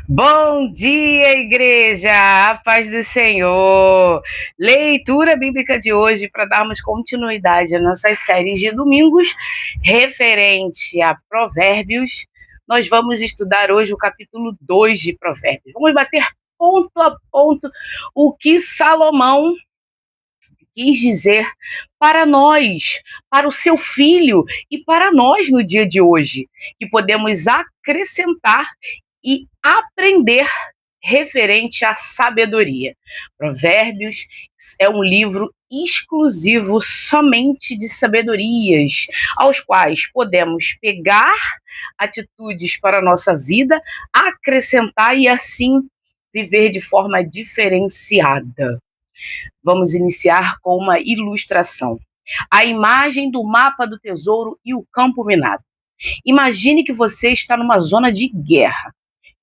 Bom dia, igreja! A paz do Senhor! Leitura bíblica de hoje para darmos continuidade às nossas séries de domingos referente a Provérbios. Nós vamos estudar hoje o capítulo 2 de Provérbios. Vamos bater ponto a ponto o que Salomão quis dizer para nós, para o seu filho e para nós no dia de hoje, que podemos acrescentar e aprender referente à sabedoria. Provérbios é um livro exclusivo somente de sabedorias, aos quais podemos pegar atitudes para a nossa vida, acrescentar e assim viver de forma diferenciada. Vamos iniciar com uma ilustração. A imagem do mapa do tesouro e o campo minado. Imagine que você está numa zona de guerra.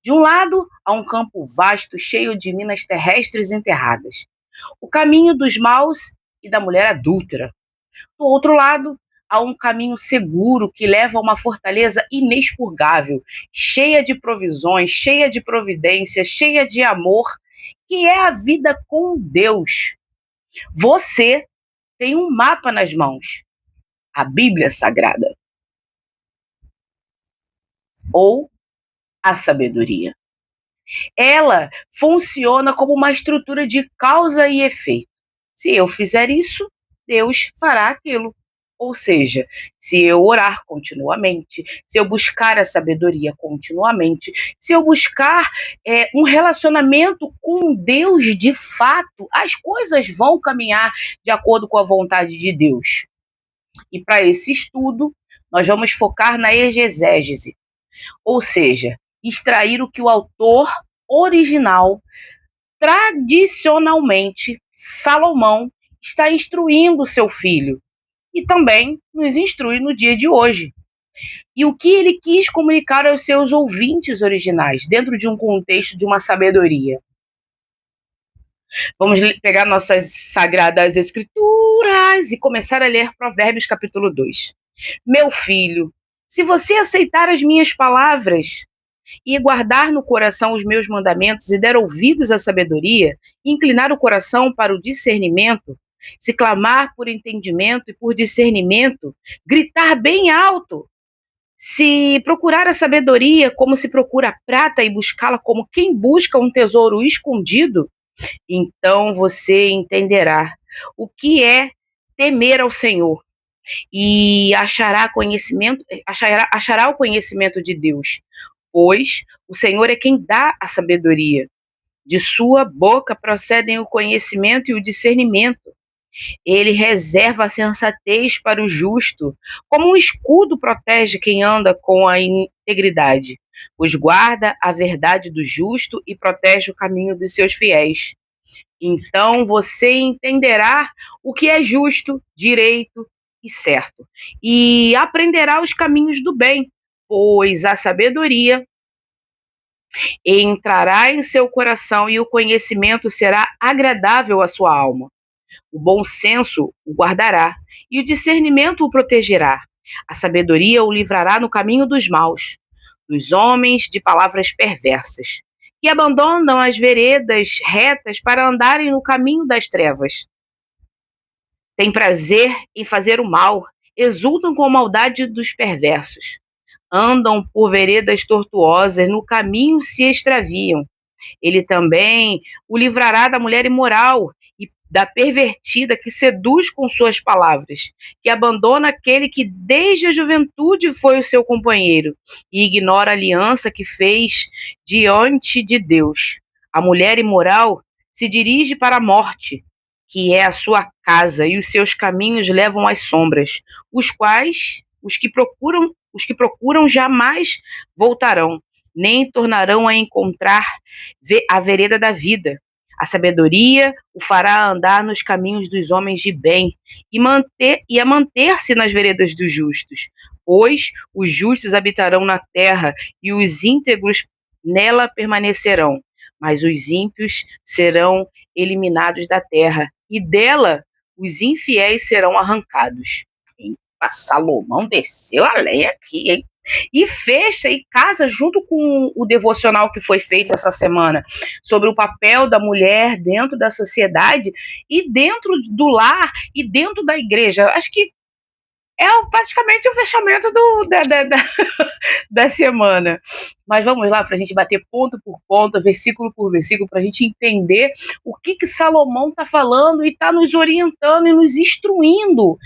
De um lado, há um campo vasto cheio de minas terrestres enterradas. O caminho dos maus e da mulher adúltera. Do outro lado, há um caminho seguro que leva a uma fortaleza inexpurgável, cheia de provisões, cheia de providência, cheia de amor, que é a vida com Deus. Você tem um mapa nas mãos, a Bíblia Sagrada, ou a sabedoria. Ela funciona como uma estrutura de causa e efeito. Se eu fizer isso, Deus fará aquilo. Ou seja, se eu orar continuamente, se eu buscar a sabedoria continuamente, se eu buscar um relacionamento com Deus de fato, as coisas vão caminhar de acordo com a vontade de Deus. E para esse estudo, nós vamos focar na exegese, ou seja, extrair o que o autor original, tradicionalmente, Salomão, está instruindo seu filho e também nos instrui no dia de hoje. E o que ele quis comunicar aos seus ouvintes originais, dentro de um contexto de uma sabedoria. Vamos pegar nossas sagradas escrituras e começar a ler Provérbios capítulo 2. Meu filho, se você aceitar as minhas palavras e guardar no coração os meus mandamentos e der ouvidos à sabedoria, e inclinar o coração para o discernimento, se clamar por entendimento e por discernimento, gritar bem alto, se procurar a sabedoria como se procura a prata e buscá-la como quem busca um tesouro escondido, então você entenderá o que é temer ao Senhor e achará o conhecimento de Deus, pois o Senhor é quem dá a sabedoria. De sua boca procedem o conhecimento e o discernimento. Ele reserva a sensatez para o justo, como um escudo protege quem anda com a integridade, pois guarda a verdade do justo e protege o caminho dos seus fiéis. Então você entenderá o que é justo, direito e certo, e aprenderá os caminhos do bem, pois a sabedoria entrará em seu coração e o conhecimento será agradável à sua alma. O bom senso o guardará e o discernimento o protegerá. A sabedoria o livrará no caminho dos maus, dos homens de palavras perversas, que abandonam as veredas retas para andarem no caminho das trevas. Têm prazer em fazer o mal, exultam com a maldade dos perversos. Andam por veredas tortuosas, no caminho se extraviam. Ele também o livrará da mulher imoral e da pervertida que seduz com suas palavras, que abandona aquele que desde a juventude foi o seu companheiro e ignora a aliança que fez diante de Deus. A mulher imoral se dirige para a morte, que é a sua casa, e os seus caminhos levam às sombras, os que procuram jamais voltarão, nem tornarão a encontrar a vereda da vida. A sabedoria o fará andar nos caminhos dos homens de bem e a manter-se nas veredas dos justos, pois os justos habitarão na terra e os íntegros nela permanecerão, mas os ímpios serão eliminados da terra e dela os infiéis serão arrancados. Eita, Salomão desceu a lenha aqui, hein? E fecha e casa junto com o devocional que foi feito essa semana sobre o papel da mulher dentro da sociedade e dentro do lar e dentro da igreja. Acho que é praticamente o fechamento da semana. Mas vamos lá para a gente bater ponto por ponto, versículo por versículo, para a gente entender o que Salomão está falando e está nos orientando e nos instruindo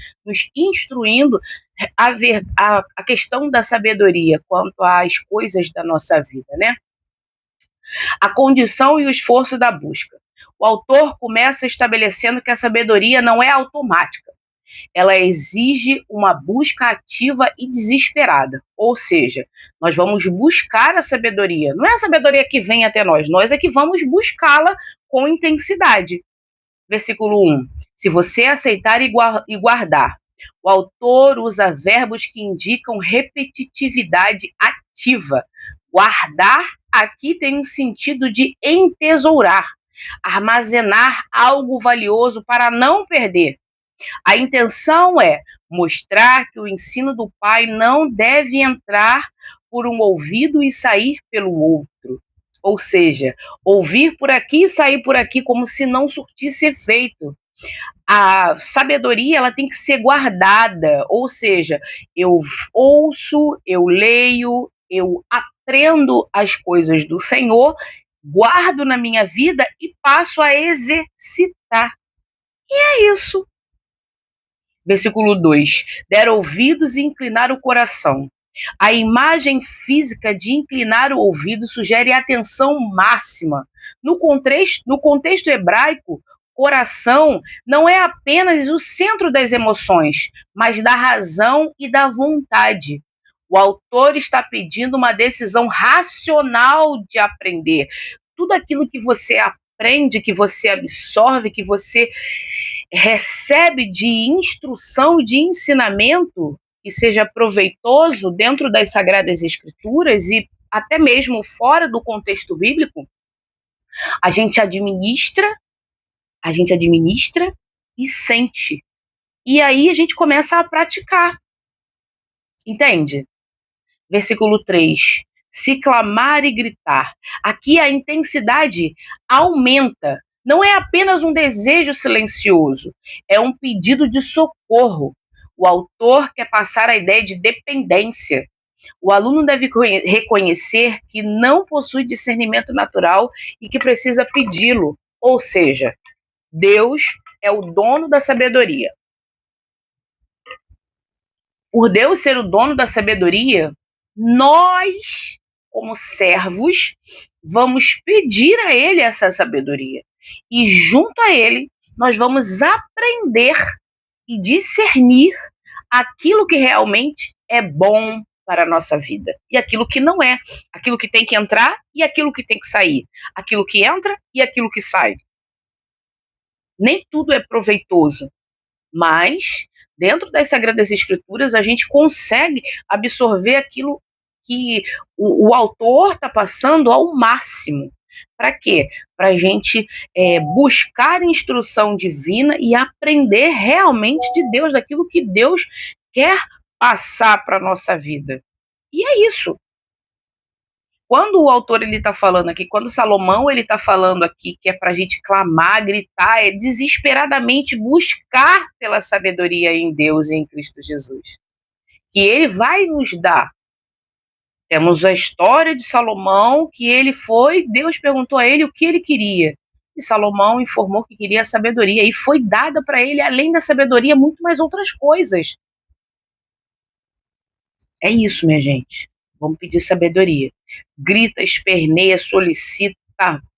a questão da sabedoria quanto às coisas da nossa vida, né? A condição e o esforço da busca. O autor começa estabelecendo que a sabedoria não é automática. Ela exige uma busca ativa e desesperada. Ou seja, nós vamos buscar a sabedoria. Não é a sabedoria que vem até nós é que vamos buscá-la com intensidade. Versículo 1. Se você aceitar e guardar. O autor usa verbos que indicam repetitividade ativa. Guardar aqui tem um sentido de entesourar, armazenar algo valioso para não perder. A intenção é mostrar que o ensino do pai não deve entrar por um ouvido e sair pelo outro. Ou seja, ouvir por aqui e sair por aqui como se não surtisse efeito. A sabedoria ela tem que ser guardada, ou seja, eu ouço, eu leio, eu aprendo as coisas do Senhor, guardo na minha vida e passo a exercitar. E é isso. Versículo 2. Der ouvidos e inclinar o coração. A imagem física de inclinar o ouvido sugere atenção máxima. No contexto hebraico, coração não é apenas o centro das emoções, mas da razão e da vontade. O autor está pedindo uma decisão racional de aprender. Tudo aquilo que você aprende, que você absorve, que você recebe de instrução e de ensinamento que seja proveitoso dentro das Sagradas Escrituras e até mesmo fora do contexto bíblico, a gente administra e sente. E aí a gente começa a praticar. Entende? Versículo 3. Se clamar e gritar. Aqui a intensidade aumenta. Não é apenas um desejo silencioso, é um pedido de socorro. O autor quer passar a ideia de dependência. O aluno deve reconhecer que não possui discernimento natural e que precisa pedi-lo. Ou seja, Deus é o dono da sabedoria. Por Deus ser o dono da sabedoria, nós, como servos, vamos pedir a Ele essa sabedoria. E junto a Ele, nós vamos aprender e discernir aquilo que realmente é bom para a nossa vida e aquilo que não é, aquilo que tem que entrar e aquilo que tem que sair, aquilo que entra e aquilo que sai. Nem tudo é proveitoso, mas dentro das Sagradas Escrituras a gente consegue absorver aquilo que o autor está passando ao máximo. Para quê? Para a gente buscar instrução divina e aprender realmente de Deus, daquilo que Deus quer passar para a nossa vida. E é isso. Quando o autor ele está falando aqui, quando Salomão ele está falando aqui que é para a gente clamar, gritar, é desesperadamente buscar pela sabedoria em Deus e em Cristo Jesus, que Ele vai nos dar. Temos a história de Salomão, que Deus perguntou a ele o que ele queria, e Salomão informou que queria a sabedoria, e foi dada para ele, além da sabedoria, muito mais outras coisas. É isso, minha gente. Vamos pedir sabedoria. Grita, esperneia, solicita,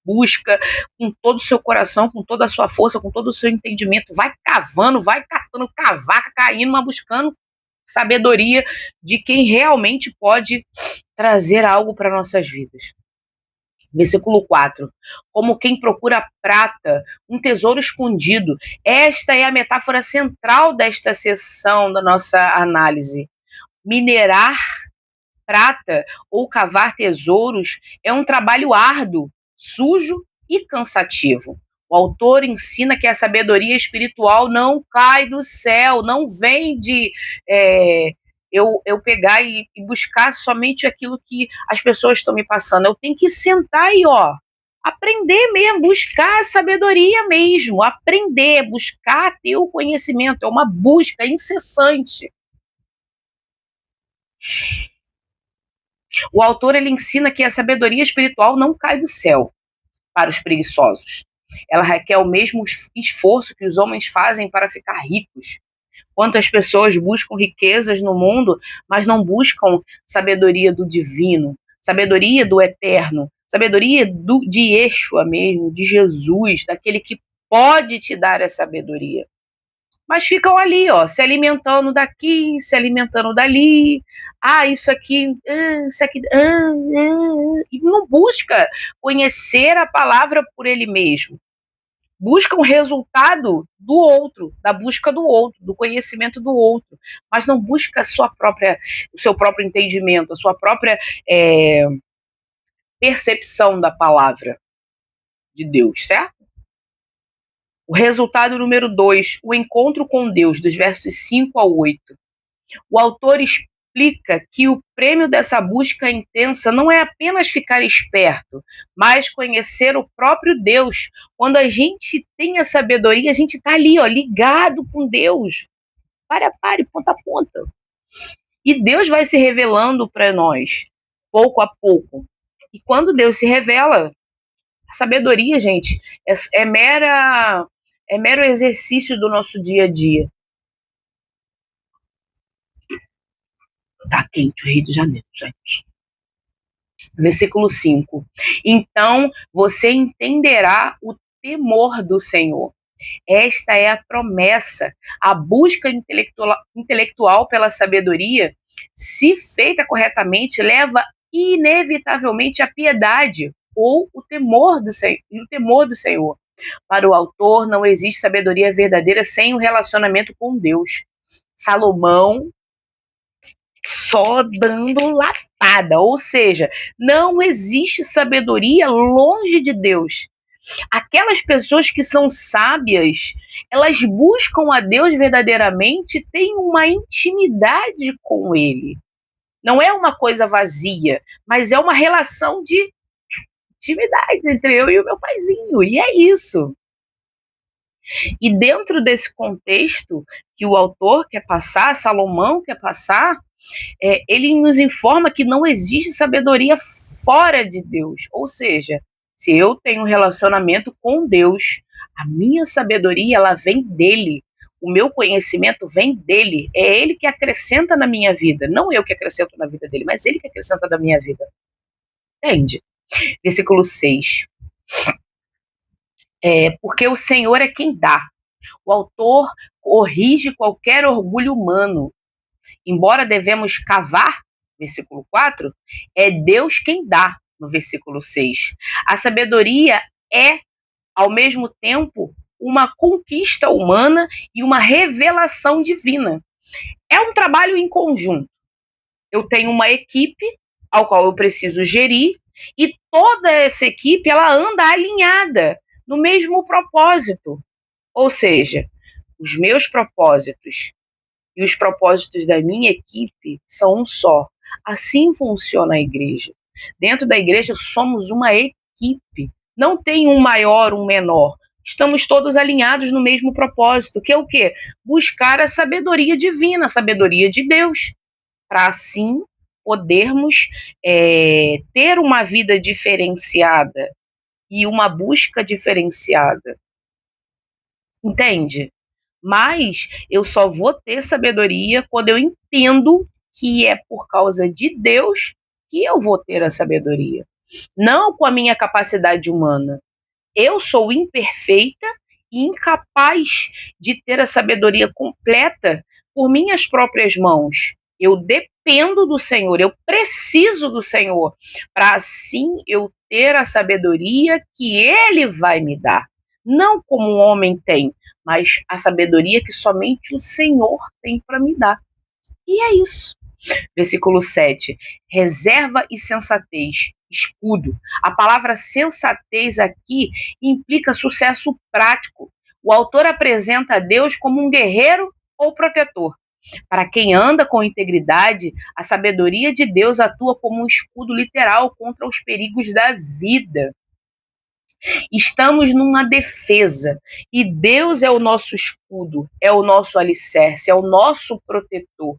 busca com todo o seu coração, com toda a sua força, com todo o seu entendimento. Vai cavando, vai catando cavaca, caindo, mas buscando sabedoria de quem realmente pode trazer algo para nossas vidas. Versículo 4. Como quem procura prata, um tesouro escondido. Esta é a metáfora central desta sessão da nossa análise. Minerar prata ou cavar tesouros é um trabalho árduo, sujo e cansativo. O autor ensina que a sabedoria espiritual não cai do céu, não vem eu pegar e buscar somente aquilo que as pessoas estão me passando. Eu tenho que sentar e, ó, aprender mesmo, buscar a sabedoria mesmo, aprender, buscar ter o conhecimento. É uma busca incessante. O autor ele ensina que a sabedoria espiritual não cai do céu para os preguiçosos. Ela requer o mesmo esforço que os homens fazem para ficar ricos. Quantas pessoas buscam riquezas no mundo, mas não buscam sabedoria do divino, sabedoria do eterno, sabedoria de Yeshua mesmo, de Jesus, daquele que pode te dar a sabedoria. Mas ficam ali, ó, se alimentando daqui, se alimentando dali. Isso aqui, e não busca conhecer a palavra por ele mesmo. Busca um resultado do outro, da busca do outro, do conhecimento do outro, mas não busca o seu próprio entendimento, a sua própria percepção da palavra de Deus, certo? O resultado número 2, o encontro com Deus, dos versos 5 ao 8. O autor explica que o prêmio dessa busca intensa não é apenas ficar esperto, mas conhecer o próprio Deus. Quando a gente tem a sabedoria, a gente está ali, ó, ligado com Deus. Pare, ponta a ponta. E Deus vai se revelando para nós, pouco a pouco. E quando Deus se revela, a sabedoria, gente, é mero exercício do nosso dia a dia. Tá quente o Rio de Janeiro, gente. Versículo 5. Então você entenderá o temor do Senhor. Esta é a promessa. A busca intelectual pela sabedoria, se feita corretamente, leva inevitavelmente à piedade ou o temor do Senhor. Para o autor, não existe sabedoria verdadeira sem o relacionamento com Deus. Salomão só dando lapada, ou seja, não existe sabedoria longe de Deus. Aquelas pessoas que são sábias, elas buscam a Deus verdadeiramente, têm uma intimidade com Ele. Não é uma coisa vazia, mas é uma relação de intimidade entre eu e o meu paizinho, e é isso. E dentro desse contexto que o autor quer passar, Salomão quer passar, ele nos informa que não existe sabedoria fora de Deus. Ou seja, se eu tenho um relacionamento com Deus, a minha sabedoria ela vem dele. O meu conhecimento vem dele. É ele que acrescenta na minha vida. Não eu que acrescento na vida dele, mas ele que acrescenta na minha vida. Entende? Versículo 6. Porque o Senhor é quem dá. O autor corrige qualquer orgulho humano. Embora devemos cavar, versículo 4, é Deus quem dá, no versículo 6. A sabedoria é, ao mesmo tempo, uma conquista humana e uma revelação divina. É um trabalho em conjunto. Eu tenho uma equipe ao qual eu preciso gerir e toda essa equipe ela anda alinhada no mesmo propósito. Ou seja, os meus propósitos e os propósitos da minha equipe são um só. Assim funciona a igreja. Dentro da igreja somos uma equipe. Não tem um maior, um menor. Estamos todos alinhados no mesmo propósito, que é o quê? Buscar a sabedoria divina, a sabedoria de Deus, para assim podermos ter uma vida diferenciada e uma busca diferenciada. Entende? Mas eu só vou ter sabedoria quando eu entendo que é por causa de Deus que eu vou ter a sabedoria. Não com a minha capacidade humana. Eu sou imperfeita e incapaz de ter a sabedoria completa por minhas próprias mãos. Eu dependo do Senhor, eu preciso do Senhor, para assim eu ter a sabedoria que Ele vai me dar. Não como o homem tem, mas a sabedoria que somente o Senhor tem para me dar. E é isso. Versículo 7. Reserva e sensatez, escudo. A palavra sensatez aqui implica sucesso prático. O autor apresenta a Deus como um guerreiro ou protetor. Para quem anda com integridade, a sabedoria de Deus atua como um escudo literal contra os perigos da vida. Estamos numa defesa e Deus é o nosso escudo, é o nosso alicerce, é o nosso protetor.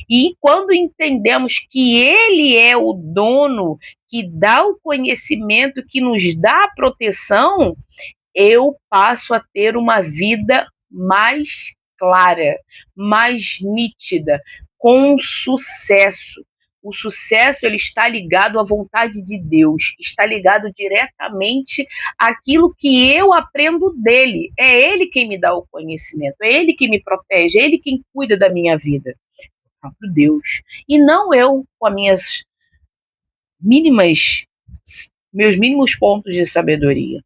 E quando entendemos que Ele é o dono que dá o conhecimento, que nos dá a proteção, eu passo a ter uma vida mais clara, mais nítida, com sucesso. O sucesso ele está ligado à vontade de Deus, está ligado diretamente àquilo que eu aprendo dele. É ele quem me dá o conhecimento, é ele que me protege, é ele quem cuida da minha vida. O próprio Deus. E não eu com as minhas mínimas, meus mínimos pontos de sabedoria.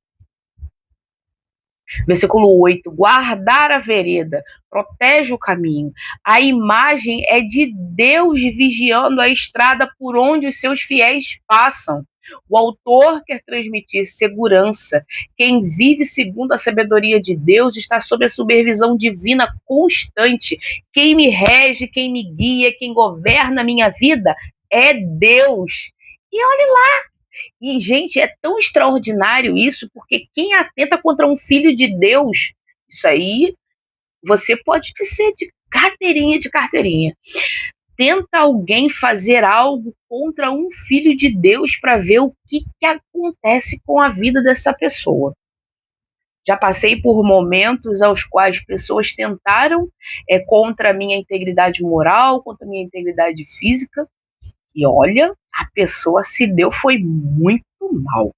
Versículo 8, guardar a vereda, protege o caminho. A imagem é de Deus vigiando a estrada por onde os seus fiéis passam. O autor quer transmitir segurança. Quem vive segundo a sabedoria de Deus está sob a supervisão divina constante. Quem me rege, quem me guia, quem governa a minha vida é Deus. E olha lá, e, gente, é tão extraordinário isso, porque quem atenta contra um filho de Deus, isso aí, você pode ser de carteirinha de carteirinha. Tenta alguém fazer algo contra um filho de Deus para ver o que acontece com a vida dessa pessoa. Já passei por momentos aos quais pessoas tentaram contra a minha integridade moral, contra a minha integridade física, e olha, a pessoa se deu foi muito mal.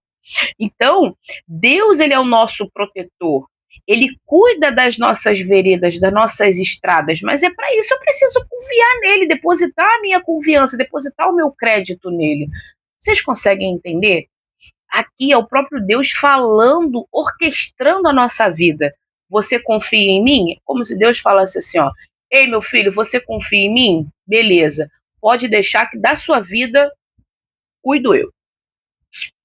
Então, Deus ele é o nosso protetor. Ele cuida das nossas veredas, das nossas estradas, mas é para isso eu preciso confiar nele, depositar a minha confiança, depositar o meu crédito nele. Vocês conseguem entender? Aqui é o próprio Deus falando, orquestrando a nossa vida. Você confia em mim? Como se Deus falasse assim, ó, ei, meu filho, você confia em mim? Beleza. Pode deixar que da sua vida cuido eu.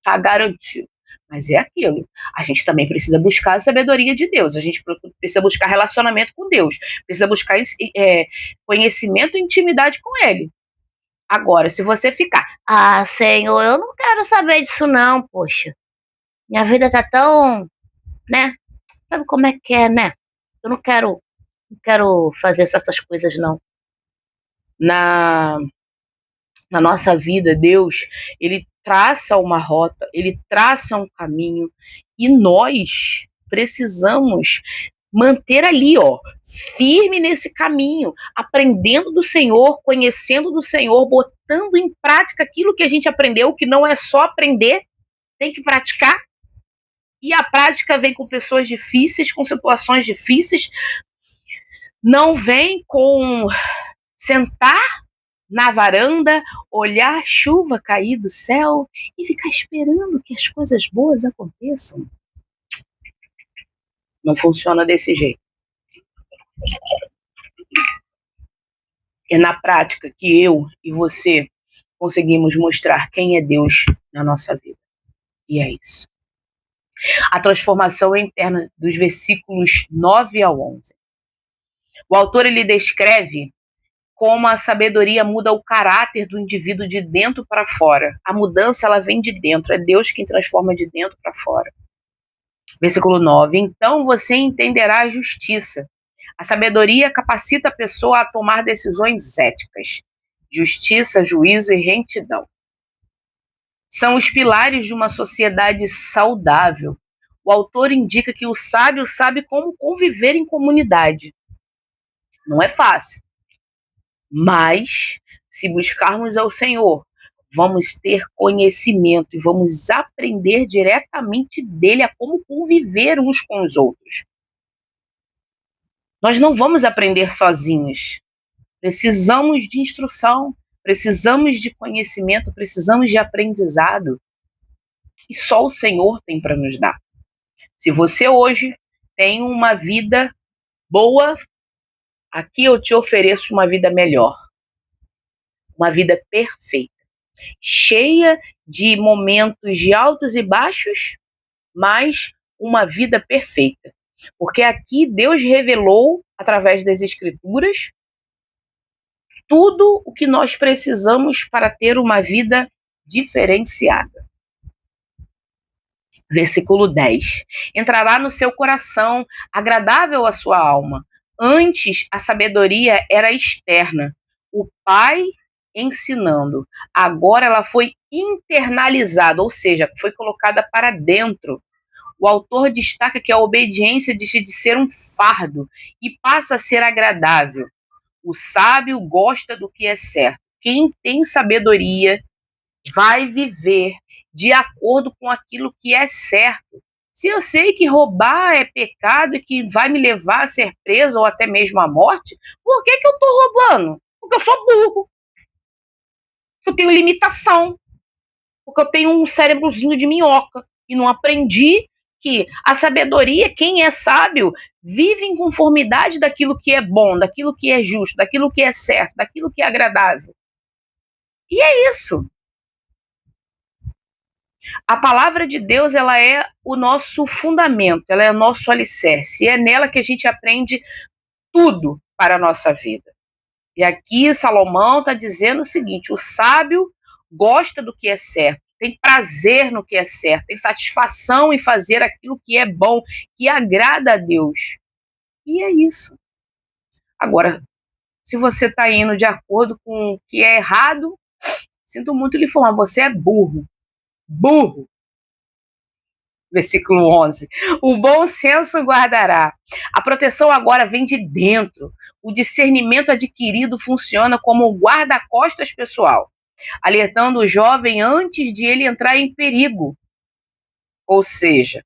Tá garantido. Mas é aquilo. A gente também precisa buscar a sabedoria de Deus. A gente precisa buscar relacionamento com Deus. Precisa buscar conhecimento e intimidade com Ele. Agora, se você ficar, Senhor, eu não quero saber disso não, poxa. Minha vida tá tão, né? Sabe como é que é, né? Eu não quero fazer essas coisas não. Na nossa vida, Deus, ele traça uma rota, ele traça um caminho e nós precisamos manter ali, ó, firme nesse caminho, aprendendo do Senhor, conhecendo do Senhor, botando em prática aquilo que a gente aprendeu, que não é só aprender, tem que praticar. E a prática vem com pessoas difíceis, com situações difíceis, não vem com sentar na varanda, olhar a chuva cair do céu e ficar esperando que as coisas boas aconteçam. Não funciona desse jeito. É na prática que eu e você conseguimos mostrar quem é Deus na nossa vida. E é isso. A transformação é interna dos versículos 9 ao 11. O autor ele descreve como a sabedoria muda o caráter do indivíduo de dentro para fora. A mudança ela vem de dentro, é Deus quem transforma de dentro para fora. Versículo 9. Então você entenderá a justiça. A sabedoria capacita a pessoa a tomar decisões éticas. Justiça, juízo e retidão. São os pilares de uma sociedade saudável. O autor indica que o sábio sabe como conviver em comunidade. Não é fácil. Mas, se buscarmos ao Senhor, vamos ter conhecimento e vamos aprender diretamente dele a como conviver uns com os outros. Nós não vamos aprender sozinhos. Precisamos de instrução, precisamos de conhecimento, precisamos de aprendizado. E só o Senhor tem para nos dar. Se você hoje tem uma vida boa, aqui eu te ofereço uma vida melhor. Uma vida perfeita. Cheia de momentos de altos e baixos, mas uma vida perfeita. Porque aqui Deus revelou, através das Escrituras, tudo o que nós precisamos para ter uma vida diferenciada. Versículo 10. Entrará no seu coração, agradável à sua alma. Antes, a sabedoria era externa, o pai ensinando. Agora ela foi internalizada, ou seja, foi colocada para dentro. O autor destaca que a obediência deixa de ser um fardo e passa a ser agradável. O sábio gosta do que é certo. Quem tem sabedoria vai viver de acordo com aquilo que é certo. Se eu sei que roubar é pecado e que vai me levar a ser preso ou até mesmo à morte, por que eu estou roubando? Porque eu sou burro, porque eu tenho limitação, porque eu tenho um cérebrozinho de minhoca e não aprendi que a sabedoria, quem é sábio, vive em conformidade daquilo que é bom, daquilo que é justo, daquilo que é certo, daquilo que é agradável. E é isso. A palavra de Deus, ela é o nosso fundamento, ela é o nosso alicerce, e é nela que a gente aprende tudo para a nossa vida. E aqui Salomão está dizendo o seguinte: o sábio gosta do que é certo, tem prazer no que é certo, tem satisfação em fazer aquilo que é bom, que agrada a Deus. E é isso. Agora, se você está indo de acordo com o que é errado, sinto muito lhe informar, você é burro. Burro. Versículo 11. O bom senso guardará. A proteção agora vem de dentro. O discernimento adquirido funciona como o guarda-costas pessoal, alertando o jovem antes de ele entrar em perigo. Ou seja,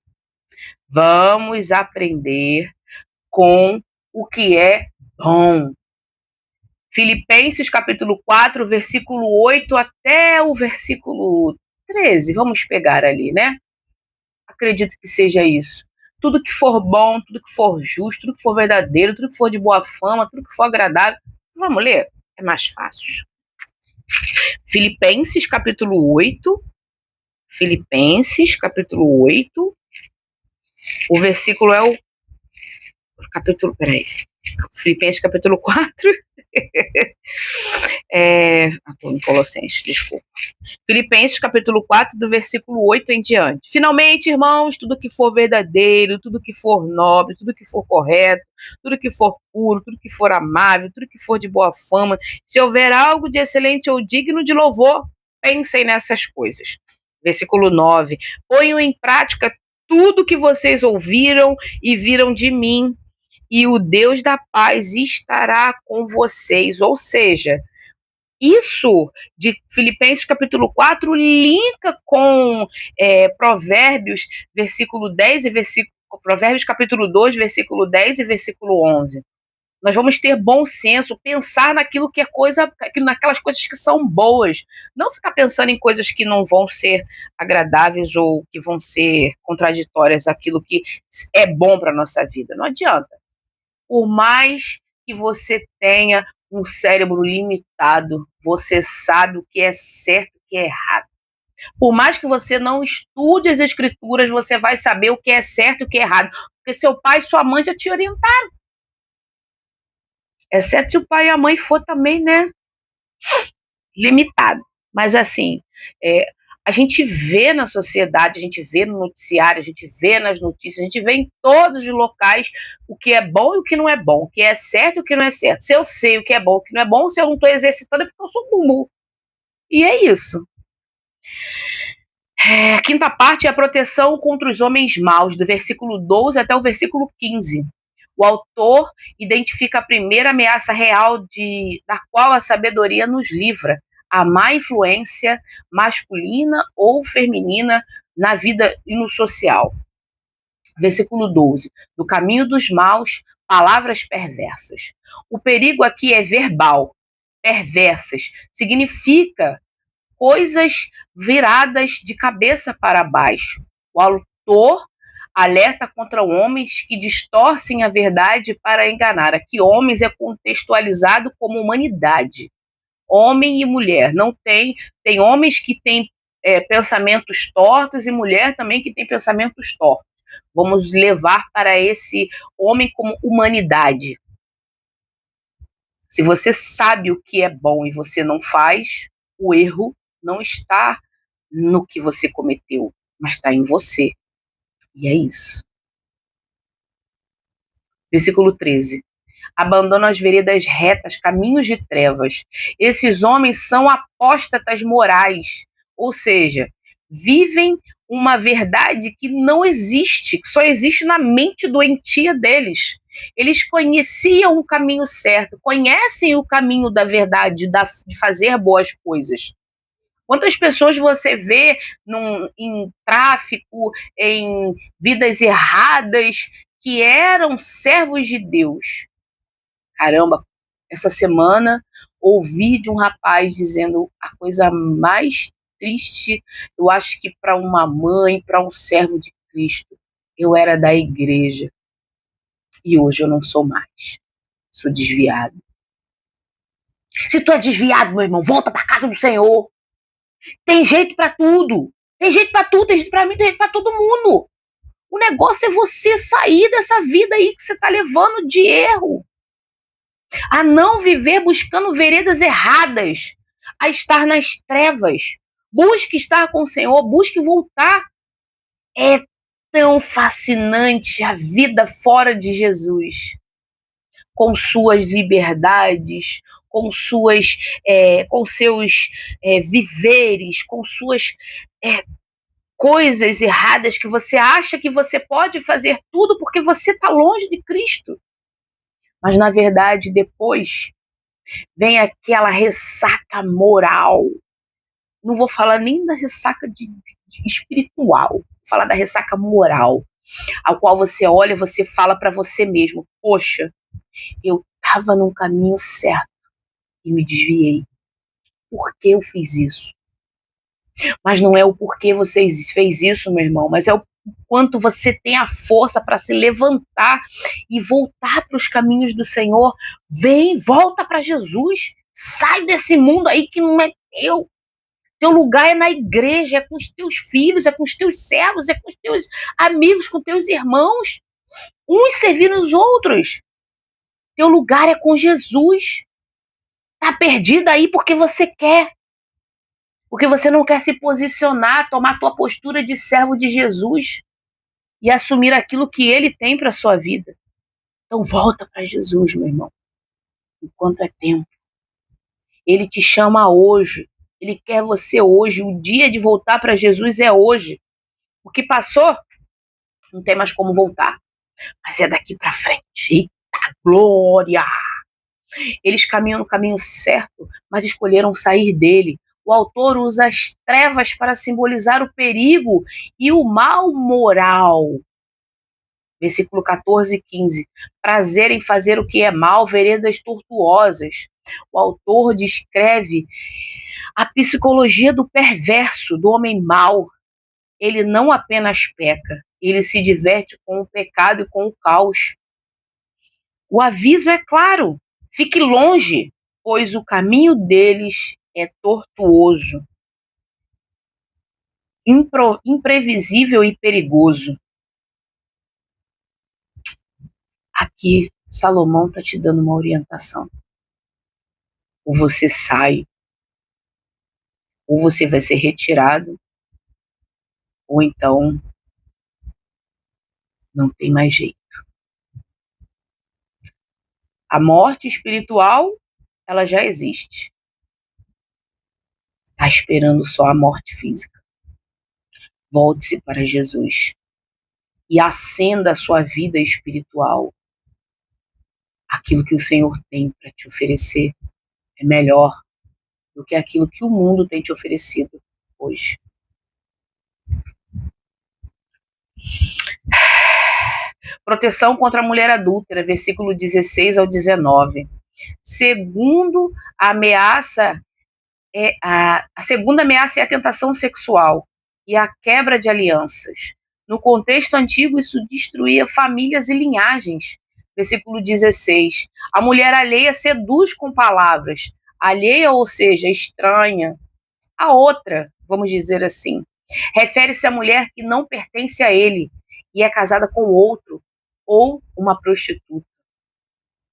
vamos aprender com o que é bom. Filipenses capítulo 4, versículo 8 até o versículo 13. Vamos pegar ali, né? Acredito que seja isso. Tudo que for bom, tudo que for justo, tudo que for verdadeiro, tudo que for de boa fama, tudo que for agradável. Vamos ler? É mais fácil. Filipenses capítulo 8. Filipenses capítulo 8. O versículo é o capítulo, peraí. Filipenses capítulo 4. Estou em Colossenses, desculpa. Filipenses capítulo 4, do versículo 8 em diante. Finalmente, irmãos, tudo que for verdadeiro, tudo que for nobre, tudo que for correto, tudo que for puro, tudo que for amável, tudo que for de boa fama, se houver algo de excelente ou digno de louvor, pensem nessas coisas. Versículo 9. Ponham em prática tudo que vocês ouviram e viram de mim, e o Deus da paz estará com vocês. Ou seja, isso de Filipenses capítulo 4 linka com Provérbios versículo 10 e Provérbios capítulo 2, versículo 10 e versículo 11. Nós vamos ter bom senso, pensar naquilo que é naquelas coisas que são boas. Não ficar pensando em coisas que não vão ser agradáveis ou que vão ser contraditórias àquilo que é bom para a nossa vida. Não adianta. Por mais que você tenha um cérebro limitado, você sabe o que é certo e o que é errado. Por mais que você não estude as escrituras, você vai saber o que é certo e o que é errado, porque seu pai e sua mãe já te orientaram. Exceto se o pai e a mãe for também, né, limitado. Mas assim, a gente vê na sociedade, a gente vê no noticiário, a gente vê nas notícias, a gente vê em todos os locais o que é bom e o que não é bom, o que é certo e o que não é certo. Se eu sei o que é bom e o que não é bom, se eu não estou exercitando é porque eu sou burro. E é isso. A quinta parte é a proteção contra os homens maus, do versículo 12 até o versículo 15. O autor identifica a primeira ameaça real da qual a sabedoria nos livra: a má influência masculina ou feminina na vida e no social. Versículo 12. Do caminho dos maus, palavras perversas. O perigo aqui é verbal. Perversas significa coisas viradas de cabeça para baixo. O autor alerta contra homens que distorcem a verdade para enganar. Aqui, homens é contextualizado como humanidade. Homem e mulher. Não tem homens que têm pensamentos tortos e mulher também que tem pensamentos tortos. Vamos levar para esse homem como humanidade. Se você sabe o que é bom e você não faz, o erro não está no que você cometeu, mas está em você. E é isso. Versículo 13. Abandonam as veredas retas, caminhos de trevas. Esses homens são apóstatas morais, ou seja, vivem uma verdade que não existe, que só existe na mente doentia deles. Eles conheciam o caminho certo, conhecem o caminho da verdade, de fazer boas coisas. Quantas pessoas você vê em tráfico, em vidas erradas, que eram servos de Deus? Caramba, essa semana ouvi de um rapaz dizendo a coisa mais triste, eu acho que para uma mãe, para um servo de Cristo. Eu era da igreja e hoje eu não sou mais. Sou desviado. Se tu é desviado, meu irmão, volta para casa do Senhor. Tem jeito para tudo. Tem jeito para tudo, tem jeito para mim, tem jeito para todo mundo. O negócio é você sair dessa vida aí que você tá levando de erro. A não viver buscando veredas erradas, a estar nas trevas. Busque estar com o Senhor, busque voltar. É tão fascinante a vida fora de Jesus, com suas liberdades, com seus viveres, com suas coisas erradas que você acha que você pode fazer tudo porque você está longe de Cristo. Mas, na verdade, depois vem aquela ressaca moral. Não vou falar nem da ressaca de espiritual, vou falar da ressaca moral, ao qual você olha, você fala para você mesmo: poxa, eu estava no caminho certo e me desviei. Por que eu fiz isso? Mas não é o porquê você fez isso, meu irmão, mas é o quanto você tem a força para se levantar e voltar para os caminhos do Senhor. Vem, volta para Jesus. Sai desse mundo aí que não é teu. Teu lugar é na igreja, é com os teus filhos, é com os teus servos, é com os teus amigos, com os teus irmãos. Uns servindo os outros. Teu lugar é com Jesus. Tá perdido aí porque você quer. Porque você não quer se posicionar, tomar tua postura de servo de Jesus e assumir aquilo que ele tem para sua vida. Então volta para Jesus, meu irmão, enquanto é tempo. Ele te chama hoje. Ele quer você hoje. O dia de voltar para Jesus é hoje. O que passou, não tem mais como voltar. Mas é daqui para frente. Eita glória! Eles caminham no caminho certo, mas escolheram sair dele. O autor usa as trevas para simbolizar o perigo e o mal moral. Versículo 14 e 15. Prazer em fazer o que é mal, veredas tortuosas. O autor descreve a psicologia do perverso, do homem mau. Ele não apenas peca, ele se diverte com o pecado e com o caos. O aviso é claro: fique longe, pois o caminho deles é tortuoso, imprevisível e perigoso. Aqui, Salomão está te dando uma orientação. Ou você sai, ou você vai ser retirado, ou então não tem mais jeito. A morte espiritual, ela já existe. Está esperando só a morte física. Volte-se para Jesus e acenda a sua vida espiritual. Aquilo que o Senhor tem para te oferecer é melhor do que aquilo que o mundo tem te oferecido hoje. Proteção contra a mulher adúltera, versículo 16 ao 19. Segundo a ameaça, a segunda ameaça é a tentação sexual e a quebra de alianças. No contexto antigo, isso destruía famílias e linhagens. Versículo 16. A mulher alheia seduz com palavras. Alheia, ou seja, estranha. A outra, vamos dizer assim, refere-se à mulher que não pertence a ele e é casada com outro ou uma prostituta.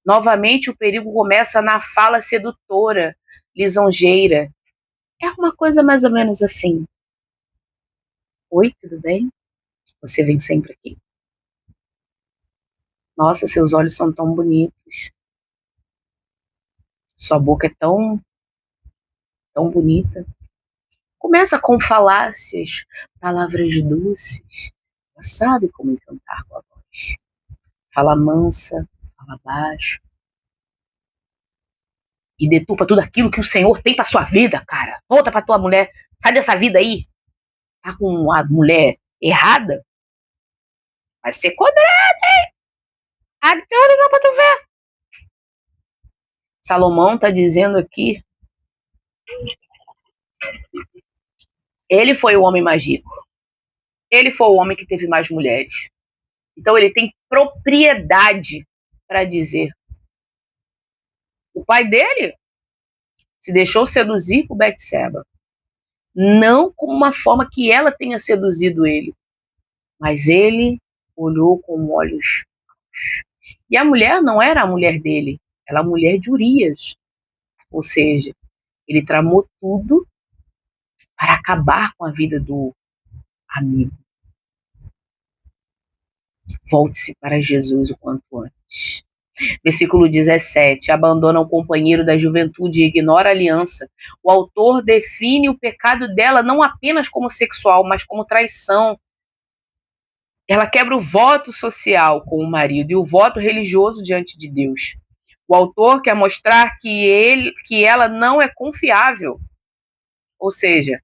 Novamente, o perigo começa na fala sedutora, lisonjeira. É uma coisa mais ou menos assim: oi, tudo bem? Você vem sempre aqui? Nossa, seus olhos são tão bonitos. Sua boca é tão, tão bonita. Começa com falácias, palavras doces. Ela sabe como encantar com a voz. Fala mansa, fala baixo. E deturpa tudo aquilo que o Senhor tem para sua vida, cara. Volta para tua mulher. Sai dessa vida aí. Tá com a mulher errada? Vai ser cobrado, hein? Abre teu olho não pra tu ver. Salomão tá dizendo aqui. Ele foi o homem mais rico. Ele foi o homem que teve mais mulheres. Então ele tem propriedade para dizer. O pai dele se deixou seduzir por Betseba. Não como uma forma que ela tenha seduzido ele, mas ele olhou com olhos. E a mulher não era a mulher dele, ela era a mulher de Urias. Ou seja, ele tramou tudo para acabar com a vida do amigo. Volte-se para Jesus o quanto antes. Versículo 17. Abandona o companheiro da juventude e ignora a aliança. O autor define o pecado dela não apenas como sexual, mas como traição. Ela quebra o voto social com o marido e o voto religioso diante de Deus. O autor quer mostrar que ela não é confiável. Ou seja,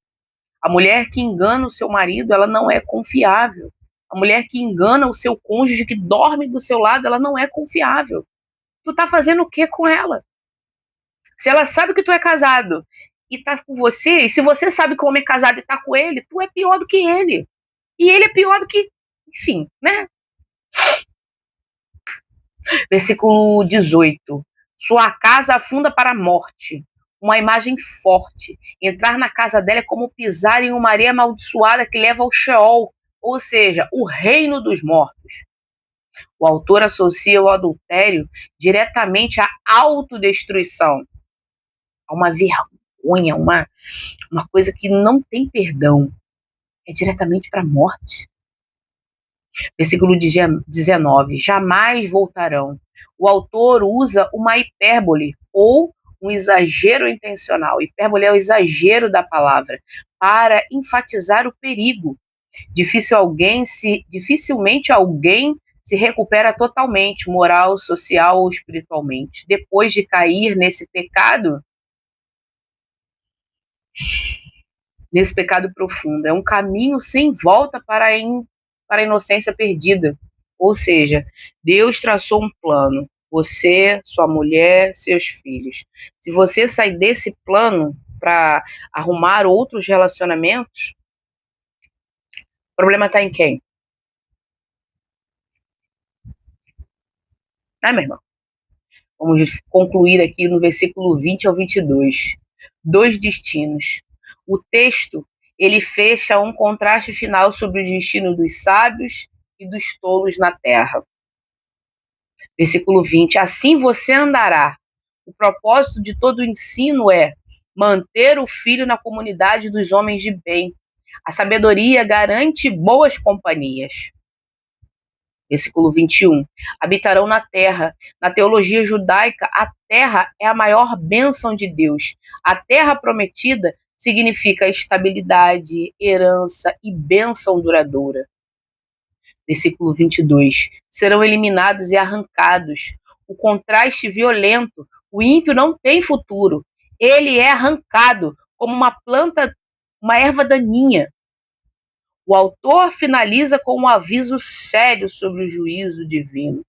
a mulher que engana o seu marido, ela não é confiável. A mulher que engana o seu cônjuge que dorme do seu lado, ela não é confiável. Tu tá fazendo o que com ela? Se ela sabe que tu é casado e tá com você, e se você sabe que o homem é casado e tá com ele, tu é pior do que ele. E ele é pior do que, enfim, né? Versículo 18. Sua casa afunda para a morte. Uma imagem forte. Entrar na casa dela é como pisar em uma areia amaldiçoada que leva ao Sheol, ou seja, o reino dos mortos. O autor associa o adultério diretamente à autodestruição, a uma vergonha, uma coisa que não tem perdão. É diretamente para a morte. Versículo 19. Jamais voltarão. O autor usa uma hipérbole ou um exagero intencional. Hipérbole é o exagero da palavra para enfatizar o perigo. Dificilmente alguém se recupera totalmente, moral, social ou espiritualmente. Depois de cair nesse pecado profundo. É um caminho sem volta para a inocência perdida. Ou seja, Deus traçou um plano. Você, sua mulher, seus filhos. Se você sair desse plano para arrumar outros relacionamentos, o problema está em quem? Meu irmão? Vamos concluir aqui no versículo 20 ao 22. Dois destinos. O texto, ele fecha um contraste final sobre o destino dos sábios e dos tolos na terra. Versículo 20. Assim você andará. O propósito de todo o ensino é manter o filho na comunidade dos homens de bem. A sabedoria garante boas companhias. Versículo 21. Habitarão na terra. Na teologia judaica, a terra é a maior bênção de Deus. A terra prometida significa estabilidade, herança e bênção duradoura. Versículo 22. Serão eliminados e arrancados. O contraste violento. O ímpio não tem futuro. Ele é arrancado como uma planta, uma erva daninha. O autor finaliza com um aviso sério sobre o juízo divino.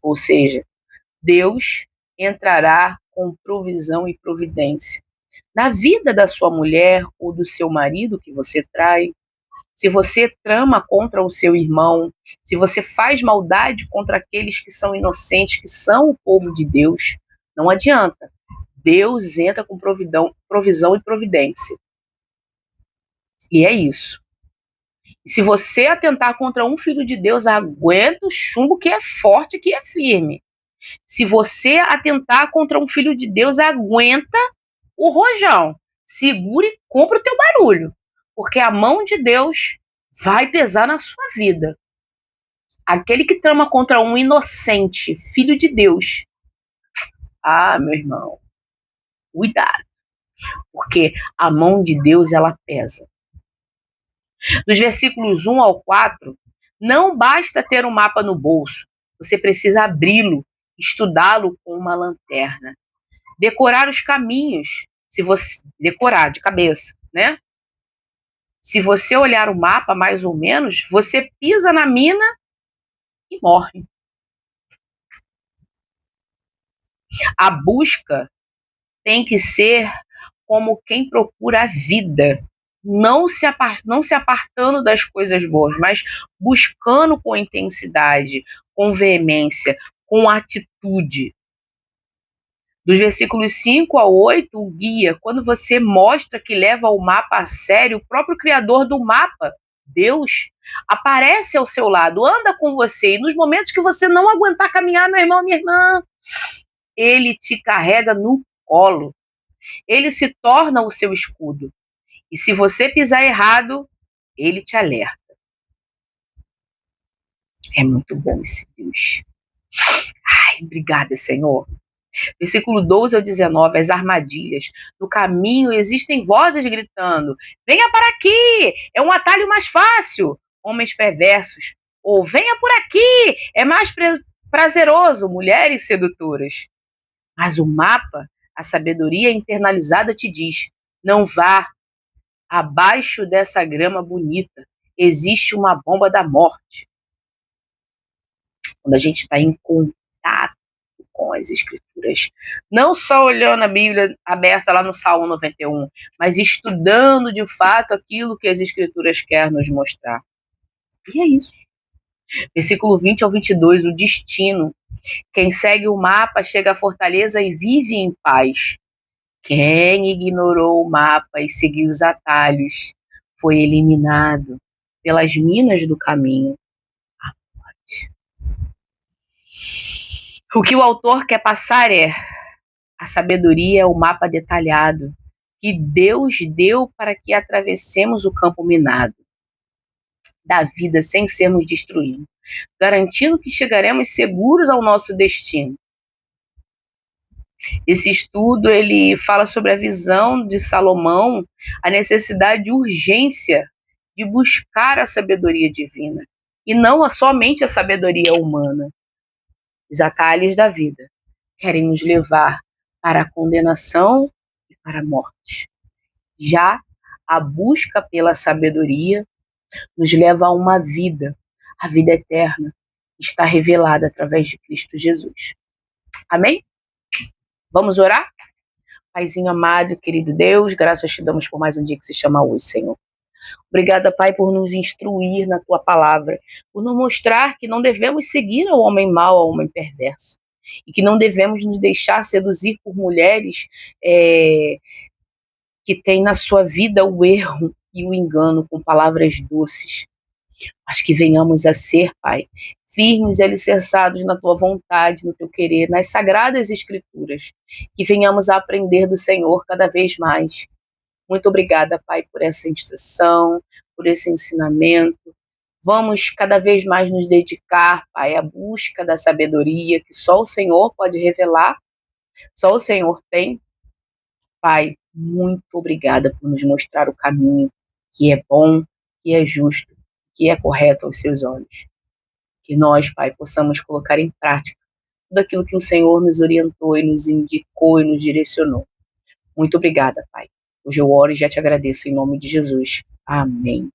Ou seja, Deus entrará com provisão e providência na vida da sua mulher ou do seu marido que você trai. Se você trama contra o seu irmão, se você faz maldade contra aqueles que são inocentes, que são o povo de Deus, não adianta. Deus entra com provisão e providência. E é isso. E se você atentar contra um filho de Deus, aguenta o chumbo que é forte, que é firme. Se você atentar contra um filho de Deus, aguenta o rojão. Segura e compra o teu barulho. Porque a mão de Deus vai pesar na sua vida. Aquele que trama contra um inocente, filho de Deus. Ah, meu irmão, cuidado. Porque a mão de Deus, ela pesa. Dos versículos 1 ao 4, não basta ter um mapa no bolso. Você precisa abri-lo, estudá-lo com uma lanterna. Decorar os caminhos, se você decorar de cabeça, né? Se você olhar o mapa mais ou menos, você pisa na mina e morre. A busca tem que ser como quem procura a vida, não se apartando das coisas boas, mas buscando com intensidade, com veemência, com atitude. Dos versículos 5 a 8, o guia, quando você mostra que leva o mapa a sério, o próprio criador do mapa, Deus, aparece ao seu lado, anda com você, e nos momentos que você não aguentar caminhar, meu irmão, minha irmã, ele te carrega no colo. Ele se torna o seu escudo. E se você pisar errado, ele te alerta. É muito bom esse Deus. Ai, obrigada, Senhor. Versículo 12 ao 19, as armadilhas. No caminho existem vozes gritando: venha para aqui, é um atalho mais fácil. Homens perversos. Ou venha por aqui, é mais prazeroso. Mulheres sedutoras. Mas o mapa, a sabedoria internalizada te diz: não vá. Abaixo dessa grama bonita existe uma bomba da morte. Quando a gente está em contato com as escrituras, não só olhando a Bíblia aberta lá no Salmo 91, mas estudando de fato aquilo que as escrituras querem nos mostrar. E é isso. Versículo 20 ao 22, o destino. Quem segue o mapa chega à fortaleza e vive em paz. Quem ignorou o mapa e seguiu os atalhos foi eliminado pelas minas do caminho. O que o autor quer passar é: a sabedoria é o mapa detalhado que Deus deu para que atravessemos o campo minado da vida sem sermos destruídos, garantindo que chegaremos seguros ao nosso destino. Esse estudo ele fala sobre a visão de Salomão, a necessidade de urgência de buscar a sabedoria divina e não somente a sabedoria humana. Os atalhos da vida querem nos levar para a condenação e para a morte. Já a busca pela sabedoria nos leva a uma vida, a vida eterna, que está revelada através de Cristo Jesus. Amém? Vamos orar? Paizinho amado, querido Deus, graças te damos por mais um dia que se chama hoje, Senhor. Obrigada, Pai, por nos instruir na Tua palavra, por nos mostrar que não devemos seguir ao homem mau, ao homem perverso, e que não devemos nos deixar seduzir por mulheres que têm na sua vida o erro e o engano com palavras doces, mas que venhamos a ser, Pai, firmes e alicerçados na Tua vontade, no Teu querer, nas sagradas Escrituras, que venhamos a aprender do Senhor cada vez mais. Muito obrigada, Pai, por essa instrução, por esse ensinamento. Vamos cada vez mais nos dedicar, Pai, à busca da sabedoria que só o Senhor pode revelar, só o Senhor tem. Pai, muito obrigada por nos mostrar o caminho que é bom, que é justo, que é correto aos seus olhos. Que nós, Pai, possamos colocar em prática tudo aquilo que o Senhor nos orientou e nos indicou e nos direcionou. Muito obrigada, Pai. Hoje eu oro e já te agradeço em nome de Jesus. Amém.